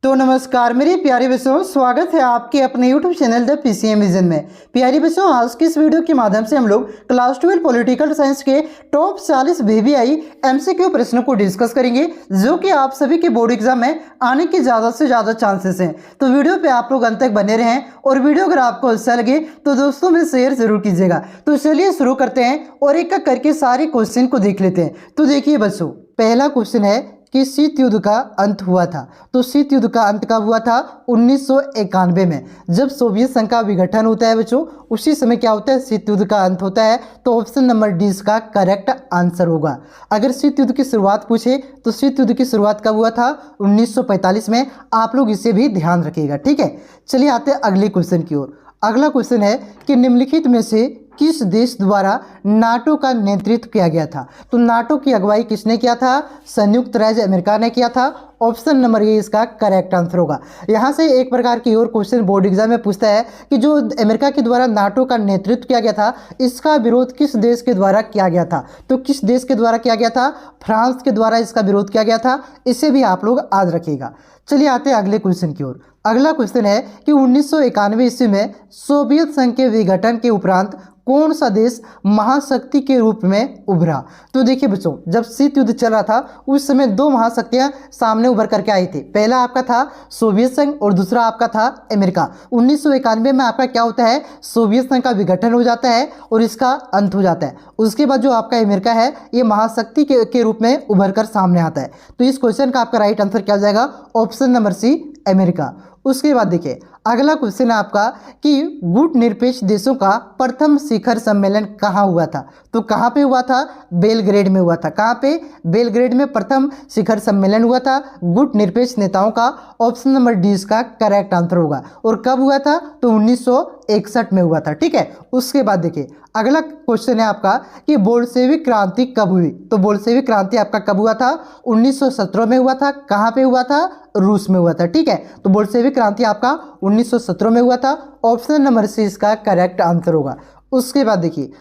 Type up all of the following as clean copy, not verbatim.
तो नमस्कार मेरे प्यारे बच्चों, स्वागत है आपके अपने YouTube channel the PCM vision में। प्यारे बच्चों, आज की इस वीडियो के माध्यम से हम लोग क्लास 12 पॉलिटिकल साइंस के टॉप 40 VVI MCQ प्रश्नों को डिस्कस करेंगे, जो कि आप सभी के बोर्ड एग्जाम में आने के ज़्यादा से ज़्यादा चांसेस हैं। तो वीडियो पे आप लोग अंत तक बने रहें और वीडियो अगर आपको अच्छा लगे तो दोस्तों में शेयर जरूर कीजिएगा। तो चलिए शुरू करते हैं और एक एक करके सारे क्वेश्चन को देख लेते हैं। तो देखिए बच्चों, पहला क्वेश्चन है कि शीत युद्ध का अंत हुआ था। तो शीत युद्ध का अंत कब हुआ था? 1991 में, जब सोवियत संघ का विघटन होता है बच्चों, उसी समय क्या होता है? शीत युद्ध का अंत होता है। तो ऑप्शन नंबर डी इसका करेक्ट आंसर होगा। अगर शीत युद्ध की शुरुआत पूछे तो शीत युद्ध की शुरुआत कब हुआ था? 1945 में। आप लोग इसे भी ध्यान रखिएगा, ठीक है। चलिए आते हैं अगले क्वेश्चन की ओर। अगला क्वेश्चन है कि निम्नलिखित में से किस देश द्वारा नाटो का नेतृत्व किया गया था? तो नाटो की अगुवाई किसने किया था? संयुक्त राज्य अमेरिका ने किया था। ऑप्शन नंबर ए इसका करेक्ट आंसर होगा। यहाँ से एक प्रकार की और क्वेश्चन बोर्ड एग्जाम में पूछता है कि जो अमेरिका के द्वारा नाटो का नेतृत्व किया गया था, इसका विरोध किस देश के द्वारा किया गया था? तो किस देश के द्वारा किया गया था? फ्रांस के द्वारा इसका विरोध किया गया था। इसे भी आप लोग याद रखिएगा। चलिए आते हैं अगले क्वेश्चन की ओर। अगला क्वेश्चन है कि 1991 ईस्वी में सोवियत संघ के विघटन के उपरांत कौन सा देश महाशक्ति के रूप में उभरा? तो देखिए बच्चों, जब शीत युद्ध चल रहा था उस समय दो महाशक्तियां सामने उभर करके आई थी। पहला आपका था सोवियत संघ और दूसरा आपका था अमेरिका। 1991 में आपका क्या होता है? सोवियत संघ का विघटन हो जाता है और इसका अंत हो जाता है। उसके बाद जो आपका अमेरिका है, ये महाशक्ति के रूप में उभर कर सामने आता है। तो इस क्वेश्चन का आपका राइट आंसर क्या हो जाएगा? Option number C, America. उसके बाद देखिए अगला क्वेश्चन है आपका कि गुट निरपेक्ष देशों का प्रथम शिखर सम्मेलन कहाँ हुआ था? तो कहाँ पे हुआ था? बेलग्रेड में हुआ था। कहाँ पे? बेलग्रेड में प्रथम शिखर सम्मेलन हुआ था गुट निरपेक्ष नेताओं का। ऑप्शन नंबर डी इसका करेक्ट आंसर होगा। और कब हुआ था? तो 1961 में हुआ था, ठीक है। उसके बाद देखिए अगला क्वेश्चन है आपका कि बोल्शेविक क्रांति कब हुई? तो बोल्शेविक क्रांति आपका कब हुआ था? 1917 में हुआ था। कहाँ पे हुआ था? रूस में हुआ था, ठीक है। तो बोल्शेविक क्रांति आपका 1917 में हुआ था। ऑप्शन नंबर सी इसका करेक्ट आंसर होगा। उसके बाद देखिए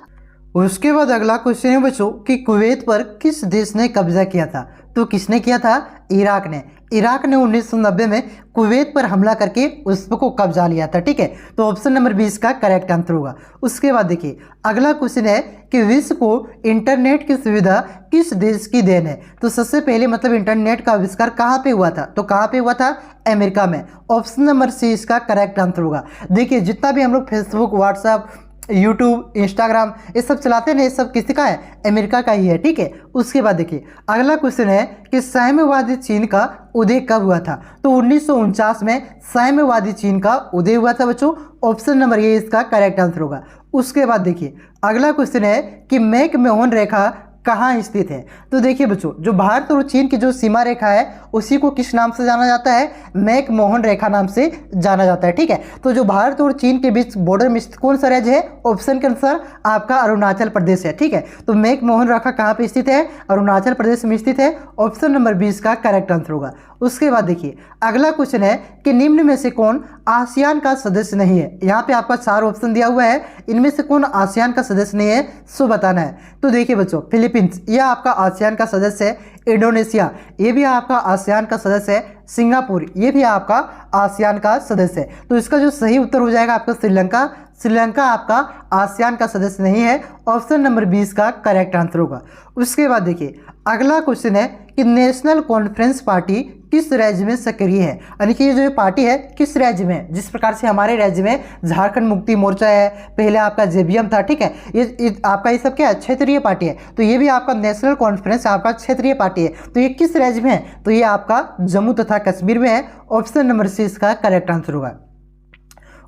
अगला क्वेश्चन है बच्चों कि कुवैत पर किस देश ने कब्जा किया था? तो किसने किया था? इराक ने। इराक ने 1990 में कुवैत पर हमला करके उसको कब्जा लिया था, ठीक है। तो ऑप्शन नंबर 20 का करेक्ट आंसर होगा। उसके बाद देखिए अगला क्वेश्चन है कि विश्व को इंटरनेट की सुविधा किस देश की देन है? तो सबसे पहले मतलब इंटरनेट का आविष्कार कहाँ पे हुआ था? तो कहाँ पे हुआ था? अमेरिका में। ऑप्शन नंबर सी इसका करेक्ट आंसर होगा। देखिए जितना भी हम लोग फेसबुक, व्हाट्सएप, यूट्यूब, इंस्टाग्राम ये सब चलाते हैं, ये सब किसी का है? अमेरिका का ही है, ठीक है। उसके बाद देखिए अगला क्वेश्चन है कि साम्यवादी चीन का उदय कब हुआ था? तो 1949 में साम्यवादी चीन का उदय हुआ था बच्चों। ऑप्शन नंबर ए इसका करेक्ट आंसर होगा। उसके बाद देखिए अगला क्वेश्चन है कि मैकमोहन रेखा कहाँ स्थित है? तो देखिए बच्चों, जो भारत और चीन की जो सीमा रेखा है उसी को किस नाम से जाना जाता है? मैकमोहन रेखा नाम से जाना जाता है, ठीक है। तो जो भारत और चीन के बीच बॉर्डर में स्थित कौन सा राज्य है? ऑप्शन के अनुसार आपका अरुणाचल प्रदेश है, ठीक है। तो मैकमोहन रेखा कहाँ पे स्थित है? अरुणाचल प्रदेश में स्थित है। ऑप्शन नंबर 20 का करेक्ट आंसर होगा। उसके बाद देखिए अगला क्वेश्चन है कि निम्न में से कौन आसियान का सदस्य नहीं है? यहाँ पे आपका 4 ऑप्शन दिया हुआ है, इनमें से कौन आसियान का सदस्य नहीं है सो बताना है। तो देखिए बच्चों, फिलीपींस यह आपका आसियान का सदस्य है। इंडोनेशिया ये भी आपका आसियान का सदस्य है। सिंगापुर ये भी आपका आसियान का सदस्य है। तो इसका जो सही उत्तर हो जाएगा आपका श्रीलंका। श्रीलंका आपका आसियान का सदस्य नहीं है। ऑप्शन नंबर 20 का करेक्ट आंसर होगा। उसके बाद देखिए अगला क्वेश्चन है कि नेशनल कॉन्फ्रेंस पार्टी किस राज्य में सक्रिय है? यानी कि ये जो पार्टी है किस राज्य में है? जिस प्रकार से हमारे राज्य में झारखंड मुक्ति मोर्चा है, पहले आपका जेबीएम था, ठीक है। ये आपका ये सब क्या है? क्षेत्रीय पार्टी है। तो ये भी आपका नेशनल कॉन्फ्रेंस आपका क्षेत्रीय पार्टी है। तो ये किस राज्य में है? तो ये आपका जम्मू तथा कश्मीर में है। ऑप्शन नंबर सी इसका करेक्ट आंसर होगा।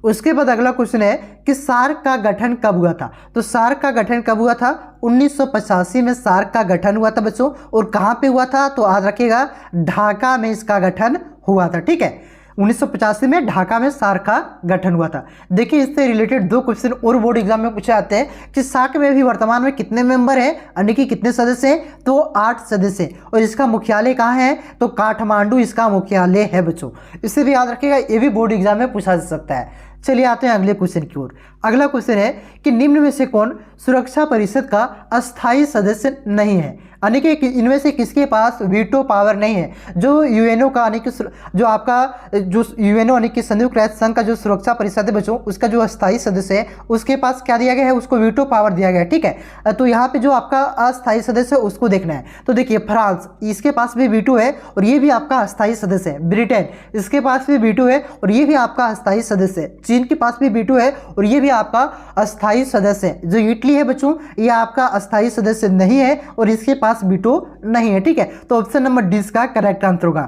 उसके बाद अगला क्वेश्चन है कि सार्क का गठन कब हुआ था? तो सार्क का गठन कब हुआ था? 1985 में सार्क का गठन हुआ था बच्चों। और कहाँ पे हुआ था? तो याद रखिएगा ढाका में इसका गठन हुआ था, ठीक है। 1985 में ढाका में सार्क का गठन हुआ था। देखिए इससे रिलेटेड 2 क्वेश्चन और बोर्ड एग्जाम में पूछे जाते हैं कि सार्क में भी वर्तमान में कितने मेंबर हैं, यानी कि कितने सदस्य हैं? तो 8 सदस्य हैं। और इसका मुख्यालय कहाँ है? तो काठमांडू इसका मुख्यालय है बच्चों। इसे भी याद रखिएगा, ये भी बोर्ड एग्जाम में पूछा जा सकता है। चलिए आते हैं अगले क्वेश्चन की ओर। अगला क्वेश्चन है कि निम्न में से कौन सुरक्षा परिषद का अस्थायी सदस्य नहीं है, यानी कि इनमें से किसके पास वीटो पावर नहीं है। जो यूएनओ का यानी कि जो आपका जो यूएनओ यानी कि संयुक्त राष्ट्र संघ का जो सुरक्षा परिषद है बच्चों, उसका जो अस्थायी सदस्य है उसके पास क्या दिया गया है, उसको वीटो पावर दिया गया है। ठीक है, तो यहाँ पे जो आपका अस्थायी सदस्य है उसको देखना है। तो देखिए फ्रांस, इसके पास भी वीटो है और ये भी आपका अस्थायी सदस्य है। ब्रिटेन, इसके पास भी वीटो है और ये भी आपका अस्थायी सदस्य है। चीन के पास भी वीटो है और ये भी आपका अस्थायी सदस्य है। जो इटली है बच्चों, ये आपका अस्थायी सदस्य नहीं है और इसके पास वीटो नहीं है। ठीक है, तो ऑप्शन नंबर डी इसका करेक्ट आंसर होगा।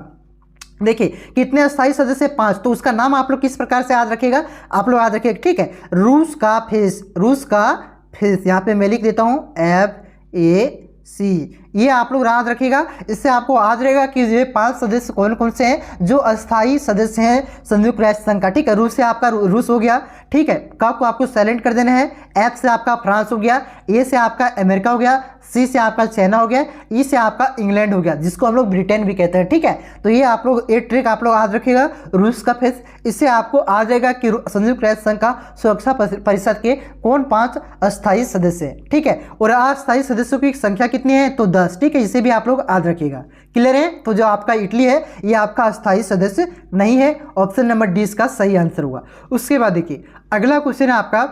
देखिए कितने अस्थायी सदस्य, 5, तो उसका नाम आप लोग किस प्रकार से याद रखिएगा, आप लोग याद रखिएगा। ठीक है, रूस का फेस, रूस का फेस, यहाँ पे मैं लिख देता हूँ FAC, ये आप लोग याद रखिएगा। इससे आपको याद रहेगा कि ये 5 सदस्य कौन कौन से हैं जो अस्थायी सदस्य हैं संयुक्त राष्ट्र संघ का। ठीक है, रूस से आपका रूस हो गया। ठीक है, का को आपको साइलेंट कर देना है। F से आपका फ्रांस हो गया, A से आपका अमेरिका हो गया, C से आपका चाइना हो गया, E से आपका इंग्लैंड हो गया, जिसको हम लोग ब्रिटेन भी कहते हैं। ठीक है, तो ये आप लोग एक ट्रिक आप लोग याद रखिएगा, रूस का फेस। इससे आपको याद रहेगा कि संयुक्त राष्ट्र संघ का सुरक्षा परिषद के कौन 5 अस्थायी सदस्य हैं। ठीक है, और अस्थायी सदस्यों की संख्या कितनी है, तो 10। ठीक है, इसे भी आप लोग याद रखिएगा। क्लियर है, तो जो आपका इटली है ये आपका अस्थायी सदस्य नहीं है। ऑप्शन नंबर डी इसका सही आंसर होगा। उसके बाद देखिए अगला क्वेश्चन है आपका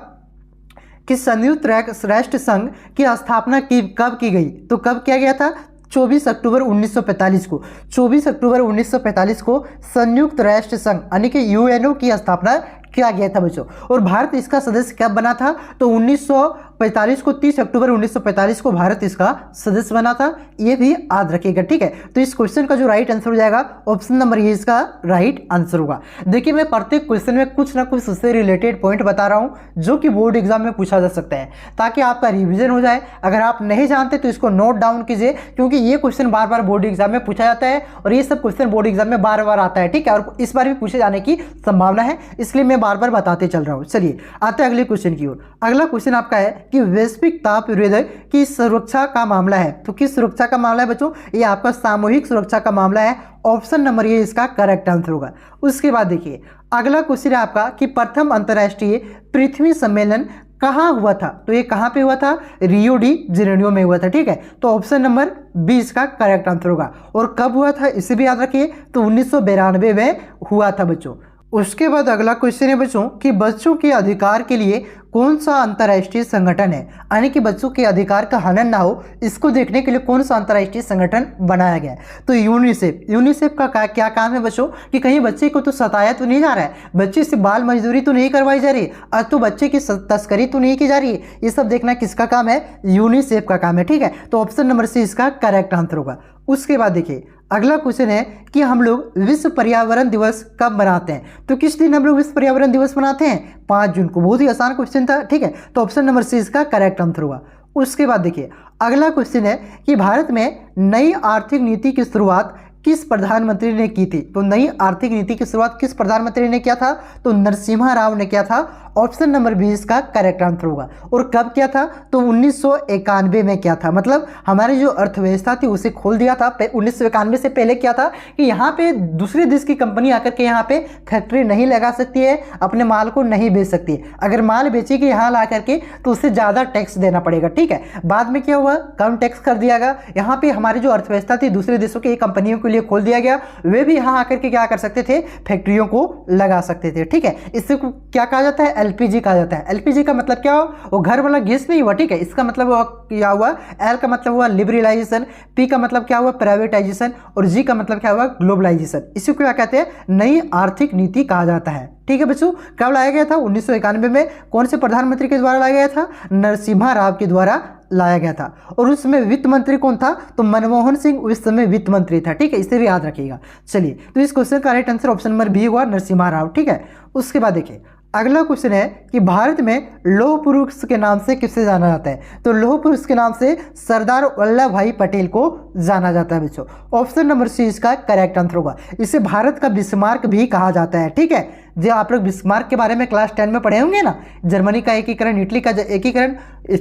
कि संयुक्त राष्ट्र संघ की स्थापना कब की गई, तो कब किया गया था, 24 अक्टूबर 1945 को। 24 अक्टूबर 1945 को संयुक्त राष्ट्र संघ यानी कि यूएनओ की स्थापना किया गया था बच्चों। और भारत इसका सदस्य कब बना था, तो 1945 को, 30 अक्टूबर 1945 को भारत इसका सदस्य बना था। ये भी याद रखिएगा। ठीक है, तो इस क्वेश्चन का जो राइट आंसर हो जाएगा ऑप्शन नंबर ये इसका राइट आंसर होगा। देखिए मैं प्रत्येक क्वेश्चन में कुछ ना कुछ उससे रिलेटेड पॉइंट बता रहा हूं जो कि बोर्ड एग्जाम में पूछा जा सकता है, ताकि आपका रिविजन हो जाए। अगर आप नहीं जानते तो इसको नोट डाउन कीजिए, क्योंकि ये क्वेश्चन बार बार बोर्ड एग्जाम में पूछा जाता है और ये सब क्वेश्चन बोर्ड एग्जाम में बार बार आता है। ठीक है, और इस बार भी पूछे जाने की संभावना है, इसलिए मैं बार बार बताते चल रहा हूं। चलिए आते हैं अगले क्वेश्चन की ओर। अगला क्वेश्चन आपका है कि वैश्विक ताप वृद्धि की सुरक्षा का मामला है, तो किस सुरक्षा का मामला है बच्चों, ये आपका सामूहिक सुरक्षा का मामला है। ऑप्शन नंबर ये इसका करेक्ट आंसर होगा। उसके बाद देखिए अगला क्वेश्चन है आपका कि प्रथम अंतर्राष्ट्रीय पृथ्वी सम्मेलन कहाँ हुआ था, तो ये कहाँ पे हुआ था, रियो डी जेनेरियो में हुआ था। ठीक है, तो ऑप्शन नंबर बी इसका करेक्ट आंसर होगा। और कब हुआ था इसे भी याद रखिए, तो 1992 में हुआ था बच्चों। उसके बाद अगला क्वेश्चन है बच्चों कि बच्चों के अधिकार के लिए कौन सा अंतर्राष्ट्रीय संगठन है, यानी कि बच्चों के अधिकार का हनन ना हो इसको देखने के लिए कौन सा अंतर्राष्ट्रीय संगठन बनाया गया है, तो यूनिसेफ। यूनिसेफ का क्या काम है बच्चों कि कहीं बच्चे को तो सताया तो नहीं जा रहा है, बच्चे से बाल मजदूरी तो नहीं करवाई जा रही, और तो बच्चे की तस्करी तो नहीं की जा रही है, ये सब देखना किसका काम है, यूनिसेफ का काम है। ठीक है, तो ऑप्शन नंबर सी इसका करेक्ट आंसर होगा। उसके बाद देखिए अगला क्वेश्चन है कि हम लोग विश्व पर्यावरण दिवस कब मनाते हैं, तो किस दिन हम लोग विश्व पर्यावरण दिवस मनाते हैं, 5 जून को। बहुत ही आसान क्वेश्चन था। ठीक है, तो ऑप्शन नंबर सी इसका करेक्ट आंसर होगा। उसके बाद देखिए अगला क्वेश्चन है कि भारत में नई आर्थिक नीति की शुरुआत किस प्रधानमंत्री ने की थी, तो नई आर्थिक नीति की शुरुआत किस प्रधानमंत्री ने किया था, तो नरसिम्हा राव ने किया था। ऑप्शन नंबर बी इसका करेक्ट आंसर होगा। और कब किया था, तो 1991 में किया था। मतलब हमारी जो अर्थव्यवस्था थी उसे खोल दिया था। 1991 से पहले क्या था कि यहाँ पे दूसरे देश की कंपनी आकर के यहाँ पे फैक्ट्री नहीं लगा सकती है, अपने माल को नहीं बेच सकती है। अगर माल बेचेगी यहाँ ला करके तो उससे ज़्यादा टैक्स देना पड़ेगा। ठीक है, बाद में क्या हुआ, कम टैक्स कर दिया गया। यहाँ पे हमारी जो अर्थव्यवस्था थी दूसरे देशों की कंपनियों के लिए खोल दिया गया, वे भी यहाँ आकर के क्या कर सकते थे, फैक्ट्रियों को लगा सकते थे। ठीक है, इससे क्या कहा जाता है, एलपीजी कहा जाता है। एलपीजी का मतलब क्या हो, वो घर वाला गैस नहीं हुआ। ठीक है, इसका मतलब क्या हुआ, एल का मतलब हुआ लिबरलाइजेशन, पी का मतलब क्या हुआ, प्राइवेटाइजेशन, और जी का मतलब क्या हुआ, ग्लोबलाइजेशन। इसी को क्या कहते हैं, नई आर्थिक नीति कहा जाता है। ठीक है बच्चों, कब लाया गया था, 1991 में। कौन से प्रधानमंत्री के द्वारा लाया गया था, नरसिम्हा राव के द्वारा लाया गया था। और उस समय वित्त मंत्री कौन था, तो मनमोहन सिंह उस समय वित्त मंत्री था। ठीक है, इसे भी याद रखिएगा। चलिए, तो इस क्वेश्चन का right answer option number B हुआ, नरसिम्हा राव। ठीक है, उसके बाद देखिए अगला क्वेश्चन है कि भारत में लौह पुरुष के नाम से किसे जाना जाता है, तो लौह पुरुष के नाम से सरदार वल्लभ भाई पटेल को जाना जाता है बच्चों। ऑप्शन नंबर सी इसका करेक्ट आंसर होगा। इसे भारत का बिस्मार्क भी कहा जाता है। ठीक है, जो आप लोग बिस्मार्क के बारे में क्लास 10 में पढ़े होंगे ना, जर्मनी का एकीकरण, इटली का एकीकरण,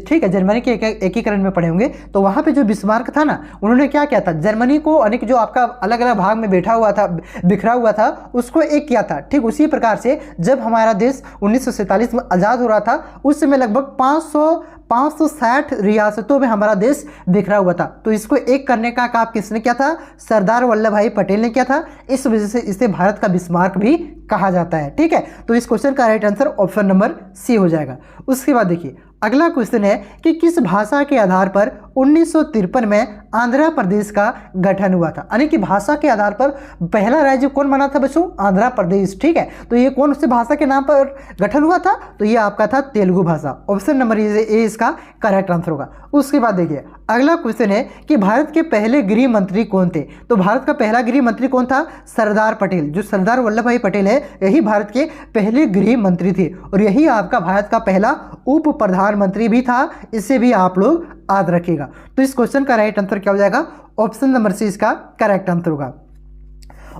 ठीक है, जर्मनी के एकीकरण में पढ़े होंगे। तो वहाँ पे जो बिस्मार्क था ना, उन्होंने क्या किया था, जर्मनी को अनेक जो आपका अलग अलग भाग में बैठा हुआ था, बिखरा हुआ था, उसको एक किया था। ठीक उसी प्रकार से जब हमारा देश 1947 में आज़ाद हो रहा था, उस समय लगभग 560 रियासतों में हमारा देश बिखरा हुआ था। तो इसको एक करने का काम किसने किया था, सरदार वल्लभ भाई पटेल ने किया था। इस वजह से इसे भारत का बिस्मार्क भी कहा जाता है। ठीक है, तो इस क्वेश्चन का right answer option number C हो जाएगा। उसके बाद देखिए अगला क्वेश्चन है कि किस भाषा के आधार पर 1953 में आंध्र प्रदेश का गठन हुआ था। यानी कि भाषा के आधार पर पहला राज्य कौन बना था बच्चों, आंध्र प्रदेश। ठीक है, तो ये कौन सी भाषा के नाम पर गठन हुआ था, तो ये आपका था तेलुगु भाषा। ऑप्शन नंबर ए इसका करेक्ट आंसर होगा। उसके बाद देखिए अगला क्वेश्चन है कि भारत के पहले गृह मंत्री कौन थे। तो भारत का पहला गृह मंत्री कौन था, सरदार पटेल। जो सरदार वल्लभ भाई पटेल है, यही भारत के पहले गृह मंत्री थे और यही आपका भारत का पहला उप प्रधानमंत्री भी था। इसे भी आप लोग याद रखिएगा। तो इस क्वेश्चन का राइट आंसर क्या हो जाएगा, ऑप्शन नंबर सी इसका करेक्ट आंसर होगा।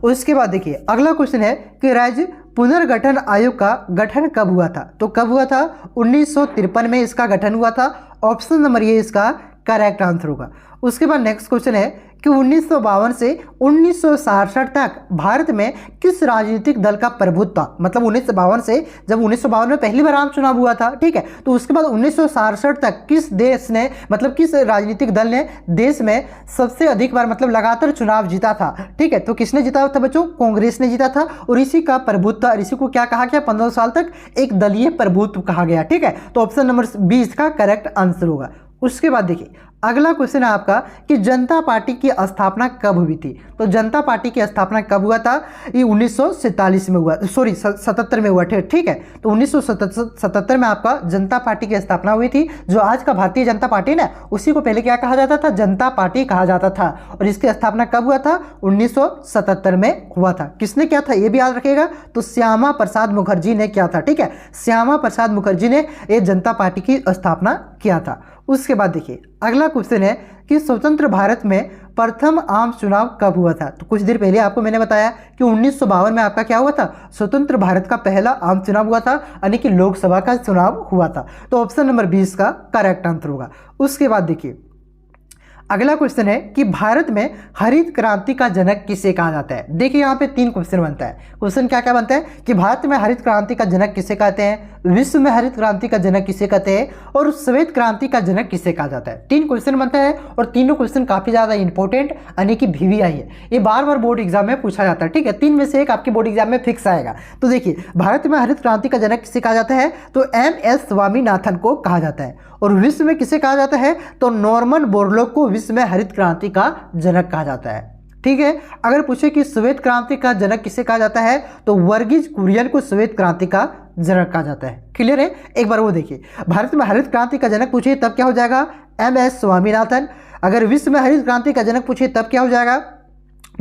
उसके बाद देखिए अगला क्वेश्चन है कि राज्य पुनर्गठन आयोग का गठन कब हुआ था। तो कब हुआ था, 1953 में इसका गठन हुआ था। ऑप्शन नंबर ये इसका करेक्ट आंसर होगा। उसके बाद नेक्स्ट क्वेश्चन है कि 1952 से 1967 तक भारत में किस राजनीतिक दल का प्रभुत्व था। मतलब 1952 से, जब 1952 में पहली बार आम चुनाव हुआ था, ठीक है, तो उसके बाद 1967 तक किस देश ने, मतलब किस राजनीतिक दल ने देश में सबसे अधिक बार, मतलब लगातार चुनाव जीता था। ठीक है, तो किसने जीता था बच्चों, कांग्रेस ने जीता था और इसी का प्रभुत्व, इसी को क्या कहा गया, 15 साल तक एक दलीय प्रभुत्व कहा गया। ठीक है, तो ऑप्शन नंबर बी इसका करेक्ट आंसर होगा। उसके बाद देखिए अगला क्वेश्चन है आपका कि जनता पार्टी की स्थापना कब हुई थी। तो जनता पार्टी की स्थापना कब हुआ था, ये 1947 में हुआ, सॉरी 77 में हुआ। ठीक है, तो 1977 में आपका जनता पार्टी की स्थापना हुई थी। जो आज का भारतीय जनता पार्टी ना, उसी को पहले क्या कहा जाता था, जनता पार्टी कहा जाता था। और इसकी स्थापना कब हुआ था, 1977 में हुआ था। किसने किया था ये भी याद रखिएगा, तो श्यामा प्रसाद मुखर्जी ने किया था। ठीक है, श्यामा प्रसाद मुखर्जी ने ये जनता पार्टी की स्थापना किया था। उसके बाद देखिए अगला क्वेश्चन है कि स्वतंत्र भारत में प्रथम आम चुनाव कब हुआ था। तो कुछ देर पहले आपको मैंने बताया कि 1952 में आपका क्या हुआ था, स्वतंत्र भारत का पहला आम चुनाव हुआ था, यानी कि लोकसभा का चुनाव हुआ था। तो ऑप्शन नंबर 20 का करेक्ट आंसर होगा। उसके बाद देखिए अगला क्वेश्चन है कि भारत में हरित क्रांति का जनक किसे कहा जाता है। देखिए यहाँ पे 3 क्वेश्चन बनता है। क्वेश्चन क्या क्या बनता है कि भारत में हरित क्रांति का जनक किसे कहते हैं, विश्व में हरित क्रांति का जनक किसे कहते हैं और श्वेत क्रांति का जनक किसे कहा जाता है। 3 क्वेश्चन बनता है और तीनों क्वेश्चन काफी ज्यादा इंपॉर्टेंट, यानी कि VVI है। ये बार बार बोर्ड एग्जाम में पूछा जाता है। ठीक है, 3 में से एक आपके बोर्ड एग्जाम में फिक्स आएगा। तो देखिए भारत में हरित क्रांति का जनक किसे कहा जाता है, तो MS स्वामीनाथन को कहा जाता है। और विश्व में किसे कहा जाता है, तो नॉर्मन बोरलॉग को विश्व में हरित क्रांति का जनक कहा जाता है। ठीक है, अगर पूछे कि श्वेत क्रांति का जनक किसे कहा जाता है, तो वर्गीज कुरियन को श्वेत क्रांति का जनक कहा जाता है। क्लियर है, एक बार वो देखिए, भारत में हरित क्रांति का जनक पूछे तब क्या हो जाएगा, MS स्वामीनाथन। अगर विश्व में हरित क्रांति का जनक पूछे तब क्या हो जाएगा,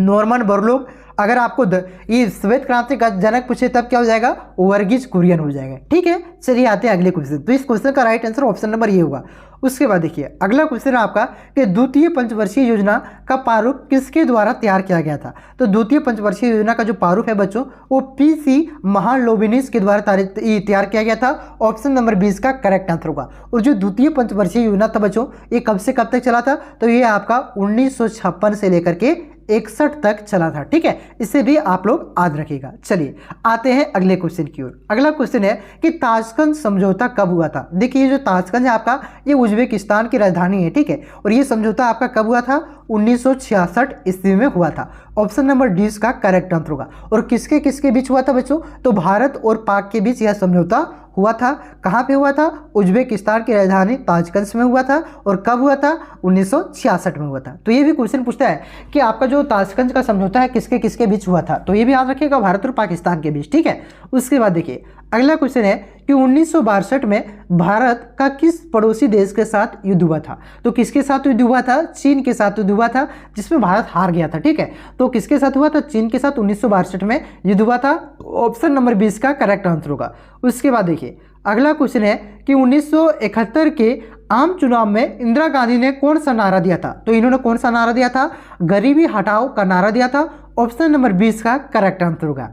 नॉर्मन बोरलॉग। अगर आपको ये श्वेत क्रांति का जनक पूछे तब क्या हो जाएगा, वर्गीज कुरियन हो जाएगा। ठीक है, चलिए आते हैं अगले क्वेश्चन। तो इस क्वेश्चन का राइट आंसर ऑप्शन नंबर ये होगा। उसके बाद देखिए अगला क्वेश्चन है आपका कि द्वितीय पंचवर्षीय योजना का प्रारूप किसके द्वारा तैयार किया गया था। तो द्वितीय पंचवर्षीय योजना का जो प्रारूप है बच्चों, वो PC महालोबिनिस के द्वारा तैयार किया गया था। ऑप्शन नंबर 20 का करेक्ट आंसर होगा। और जो द्वितीय पंचवर्षीय योजना था बच्चों, ये कब से कब तक चला था, तो ये आपका 1956 से लेकर के 61 तक चला था। ठीक है, इसे भी आप लोग याद रखिएगा। चलिए आते हैं अगले क्वेश्चन की ओर। अगला क्वेश्चन है कि ताशकंद समझौता कब हुआ था। देखिए ये जो ताशकंद है आपका, ये उज्बेकिस्तान की राजधानी है। ठीक है, और ये समझौता आपका कब हुआ था, 1966 ईस्वी में हुआ था। ऑप्शन नंबर डी इसका करेक्ट आंसर होगा। और किसके किसके बीच हुआ था बच्चों, तो भारत और पाक के बीच यह समझौता हुआ था। कहाँ पे हुआ था, उज्बेकिस्तान की राजधानी ताशकंद में हुआ था। और कब हुआ था, 1966 में हुआ था। तो ये भी क्वेश्चन पूछता है कि आपका जो ताशकंद का समझौता है किसके किसके बीच हुआ था, तो ये भी याद रखिएगा, भारत और पाकिस्तान के बीच। ठीक है, उसके बाद देखिए अगला क्वेश्चन है कि 1962 में भारत का किस पड़ोसी देश के साथ युद्ध हुआ था। तो किसके साथ युद्ध हुआ था, चीन के साथ युद्ध हुआ था, जिसमें भारत हार गया था। ठीक है, तो किसके साथ हुआ था, चीन के साथ 1962 में युद्ध हुआ था। ऑप्शन नंबर 20 का करेक्ट आंसर होगा। उसके बाद देखिए अगला क्वेश्चन है कि 1971 के आम चुनाव में इंदिरा गांधी ने कौन सा नारा दिया था। तो इन्होंने कौन सा नारा दिया था, गरीबी हटाओ का नारा दिया था। ऑप्शन नंबर 20 का करेक्ट आंसर होगा।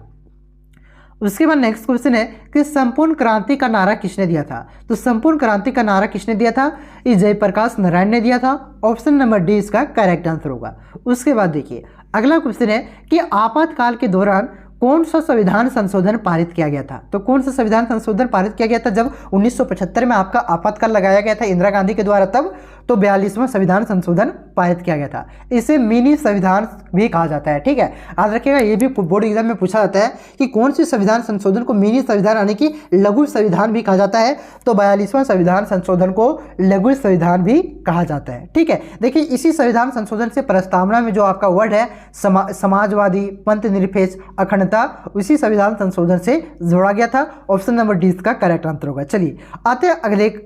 उसके बाद नेक्स्ट क्वेश्चन है कि संपूर्ण क्रांति का नारा किसने दिया था? तो संपूर्ण क्रांति का नारा किसने दिया था? ये जयप्रकाश नारायण ने दिया था। ऑप्शन नंबर डी इसका करेक्ट आंसर होगा। उसके बाद देखिए अगला क्वेश्चन है कि आपातकाल के दौरान कौन सा संविधान संशोधन पारित किया गया था? तो कौन सा संविधान संशोधन पारित किया गया था जब 1975 में आपका आपातकाल लगाया गया था इंदिरा गांधी के द्वारा? तब तो 42वां संविधान संशोधन पारित किया गया था। इसे मिनी संविधान भी कहा जाता है। ठीक है, याद रखिएगा, ये भी बोर्ड एग्जाम में पूछा जाता है कि कौन सी संविधान संशोधन को मिनी संविधान यानी कि लघु संविधान भी कहा जाता है। तो 42वां संविधान संशोधन को लघु संविधान भी कहा जाता है। ठीक है, देखिए इसी संविधान संशोधन से प्रस्तावना में जो आपका वर्ड है समाजवादी, पंथ निरपेक्ष, अखंडता, उसी संविधान संशोधन से जोड़ा गया था। ऑप्शन नंबर डी इसका करेक्ट आंसर होगा। चलिए आते हैं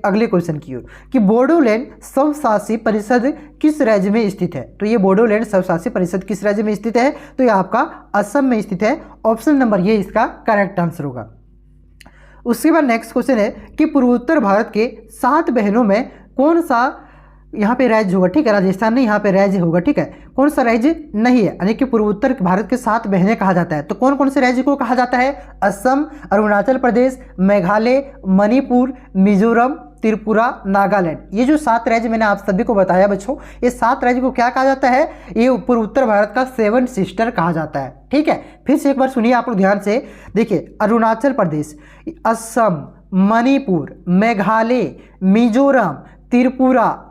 अगले क्वेश्चन की ओर कि बोडोलैंड स्वशासी परिषद किस राज्य में स्थित है? तो ये बोडोलैंड स्वशासी परिषद किस राज्य में स्थित है? तो ये आपका असम में स्थित है। ऑप्शन नंबर ये इसका करेक्ट आंसर होगा। उसके बाद नेक्स्ट क्वेश्चन है कि पूर्वोत्तर भारत के 7 बहनों में कौन सा यहाँ पे राज्य होगा? ठीक है, राजस्थान नहीं, यहाँ पे राज्य होगा। ठीक है, कौन सा राज्य नहीं है? यानी कि पूर्वोत्तर भारत के 7 बहनें कहा जाता है। तो कौन कौन से राज्य को कहा जाता है? असम, अरुणाचल प्रदेश, मेघालय, मणिपुर, मिजोरम, त्रिपुरा, नागालैंड। ये जो 7 राज्य मैंने आप सभी को बताया बच्चों, ये 7 राज्य को क्या कहा जाता है? ये पूर्वोत्तर भारत का 7 सिस्टर कहा जाता है। ठीक है, फिर से एक बार सुनिए आप लोग ध्यान से। देखिए अरुणाचल प्रदेश, असम, मणिपुर, मेघालय, मिजोरम, त्रिपुरा,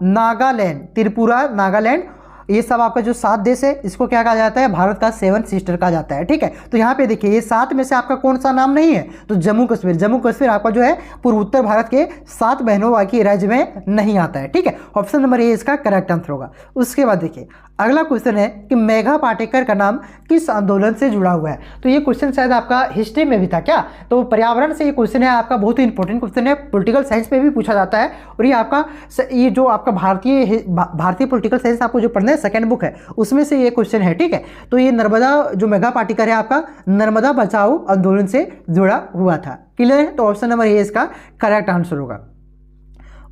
नागालैंड, ये सब आपका जो 7 देश है इसको क्या कहा जाता है? भारत का 7 सिस्टर कहा जाता है। ठीक है, तो यहाँ पे देखिए ये 7 में से आपका कौन सा नाम नहीं है? तो जम्मू कश्मीर आपका जो है पूर्वोत्तर भारत के 7 बहनों वाली राज्य में नहीं आता है। ठीक है, ऑप्शन नंबर ए इसका करेक्ट आंसर होगा। उसके बाद देखिए अगला क्वेश्चन है कि मेघा पाटेकर का नाम किस आंदोलन से जुड़ा हुआ है? तो ये क्वेश्चन शायद आपका हिस्ट्री में भी था क्या? तो पर्यावरण से ये क्वेश्चन है आपका, बहुत ही इंपॉर्टेंट क्वेश्चन है, पॉलिटिकल साइंस में भी पूछा जाता है। और ये आपका ये जो आपका भारतीय पॉलिटिकल साइंस आपको जो पढ़ना है सेकेंड बुक है उसमें से ये क्वेश्चन है। ठीक है, तो ये नर्मदा जो मेघा पाटेकर है आपका नर्मदा बचाओ आंदोलन से जुड़ा हुआ था। क्लियर है? तो ऑप्शन नंबर ए इसका करेक्ट आंसर होगा।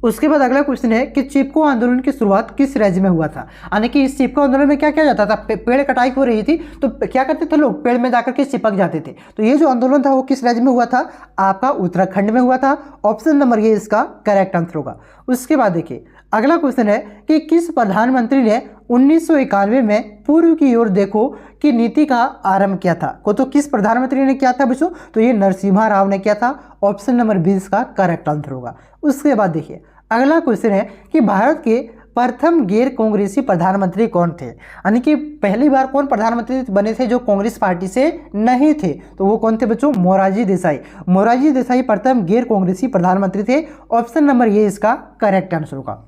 उसके बाद अगला क्वेश्चन है कि चिपको आंदोलन की शुरुआत किस राज्य में हुआ था? यानी कि इस चिपको आंदोलन में क्या किया जाता था? पेड़ कटाई हो रही थी तो क्या करते थे लोग? पेड़ में जाकर के चिपक जाते थे। तो ये जो आंदोलन था वो किस राज्य में हुआ था? आपका उत्तराखंड में हुआ था। ऑप्शन नंबर ये इसका करेक्ट आंसर होगा। उसके बाद देखिए अगला क्वेश्चन है कि किस प्रधानमंत्री ने 1991 में पूर्व की ओर देखो कि नीति का आरंभ किया था? तो किस प्रधानमंत्री ने किया था बच्चों? तो ये नरसिम्हा राव ने किया था। ऑप्शन नंबर 20 का करेक्ट आंसर होगा। उसके बाद देखिए अगला क्वेश्चन है कि भारत के प्रथम गैर कांग्रेसी प्रधानमंत्री कौन थे? यानी कि पहली बार कौन प्रधानमंत्री बने थे जो कांग्रेस पार्टी से नहीं थे? तो वो कौन थे बच्चों? मोरारजी देसाई प्रथम गैर कांग्रेसी प्रधानमंत्री थे। ऑप्शन नंबर ये इसका करेक्ट आंसर होगा।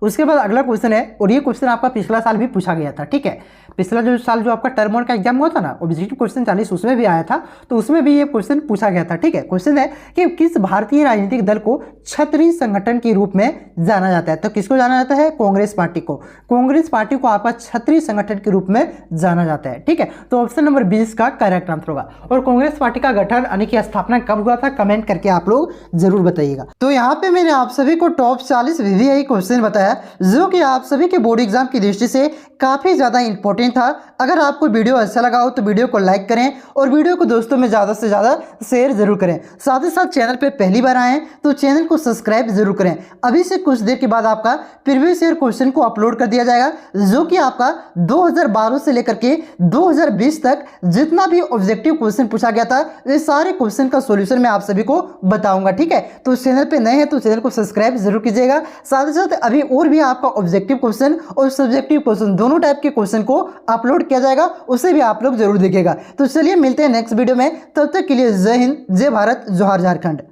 उसके बाद अगला क्वेश्चन है और ये क्वेश्चन आपका पिछला साल भी पूछा गया था। ठीक है, पिछला जो साल जो आपका टर्म 1 का एग्जाम हुआ था ना, ऑब्जेक्टिव क्वेश्चन 40 उसमें भी आया था, तो उसमें भी ये क्वेश्चन पूछा गया था। ठीक है, क्वेश्चन है कि किस भारतीय राजनीतिक दल को क्षत्रिय संगठन के रूप में जाना जाता है? तो किसको जाना जाता है? कांग्रेस पार्टी को। कांग्रेस पार्टी को आपका क्षत्रिय संगठन के रूप में जाना जाता है। ठीक है, तो ऑप्शन नंबर 20 का करेक्ट आंसर होगा। और कांग्रेस पार्टी का गठन यानी कि स्थापना कब हुआ था? कमेंट करके आप लोग जरूर बताइएगा। तो यहाँ पे मैंने आप सभी को टॉप 40 VVI क्वेश्चन बताया जो कि आप सभी के बोर्ड एग्जाम की दृष्टि से काफी ज्यादा इंपॉर्टेंट था। अगर आपको वीडियो अच्छा लगा हो तो वीडियो को लाइक करें और वीडियो को दोस्तों में ज्यादा से ज्यादा शेयर जरूर करें। साथ ही साथ चैनल पे पहली बार आए तो चैनल को सब्सक्राइब जरूर करें। अभी से कुछ देर के बाद आपका प्रीवियस ईयर क्वेश्चन को अपलोड कर दिया जाएगा जो कि आपका 2012 से लेकर के 2020 तक जितना भी ऑब्जेक्टिव क्वेश्चन पूछा गया था वे सारे क्वेश्चन का सोल्यूशन मैं आप सभी को बताऊंगा। ठीक है, तो चैनल पे नए हैं तो चैनल को सब्सक्राइब जरूर कीजिएगा। साथ ही साथ अभी और भी आपका ऑब्जेक्टिव क्वेश्चन और सब्जेक्टिव क्वेश्चन दोनों टाइप के क्वेश्चन को अपलोड किया जाएगा, उसे भी आप लोग जरूर देखिएगा। तो चलिए मिलते हैं नेक्स्ट वीडियो में, तब तक के लिए जय हिंद, जय भारत, जोहार झारखंड।